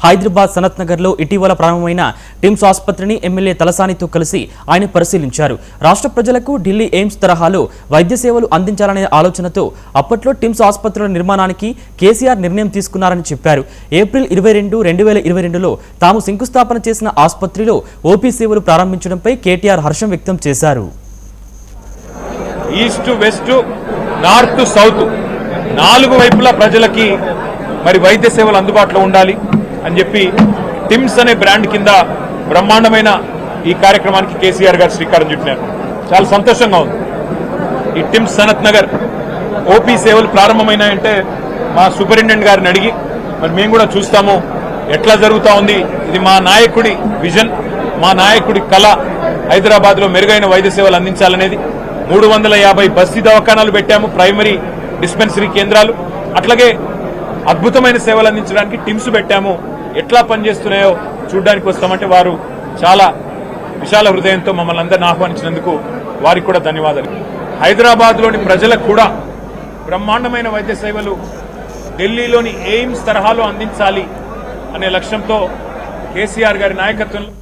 హైదరాబాద్ సనత్ నగర్ లో ఇటీవల ప్రారంభమైన టిమ్స్ ఆసుపత్రిని ఎమ్మెల్యే తలసానితో కలిసి ఆయన పరిశీలించారు. రాష్ట్ర ప్రజలకు ఢిల్లీ ఎయిమ్స్ తరహాలో వైద్య సేవలు అందించాలనే ఆలోచనతో అప్పట్లో టిమ్స్ ఆసుపత్రుల నిర్మాణానికి కేసీఆర్ నిర్ణయం తీసుకున్నారని చెప్పారు. ఏప్రిల్ 22, 2022లో తాము శంకుస్థాపన చేసిన ఆసుపత్రిలో ఓపీ సేవలు ప్రారంభించడంపై కేటీఆర్ హర్షం వ్యక్తం చేశారు. ఈస్ట్ వెస్ట్ నార్త్ సౌత్ నాలుగు వైపుల ప్రజలకి మరి వైద్య సేవలు అందుబాటులో ఉండాలి అని చెప్పి టిమ్స్ అనే బ్రాండ్ కింద బ్రహ్మాండమైన ఈ కార్యక్రమానికి కేసీఆర్ గారు శ్రీకారం చుట్టినారు. చాలా సంతోషంగా ఉంది. ఈ టిమ్స్ సనత్ నగర్ ఓపీ సేవలు ప్రారంభమైనాయంటే మా సూపరింటెండెంట్ గారిని అడిగి మరి మేము కూడా చూస్తాము ఎట్లా జరుగుతూ ఉంది. ఇది మా నాయకుడి విజన్, మా నాయకుడి కళ. హైదరాబాద్లో మెరుగైన వైద్య సేవలు అందించాలనేది 350 బస్తీ దవాఖానాలు పెట్టాము, ప్రైమరీ డిస్పెన్సరీ కేంద్రాలు. అట్లాగే అద్భుతమైన సేవలు అందించడానికి టిమ్స్ పెట్టాము. ఎట్లా పనిచేస్తున్నాయో చూడడానికి వస్తామంటే వారు చాలా విశాల హృదయంతో మమ్మల్ని అందరిని ఆహ్వానించినందుకు వారికి కూడా ధన్యవాదాలు. హైదరాబాద్లోని ప్రజలకు కూడా బ్రహ్మాండమైన వైద్య సేవలు ఢిల్లీలోని ఎయిమ్స్ తరహాలో అందించాలి అనే లక్ష్యంతో కేసీఆర్ గారి నాయకత్వంలో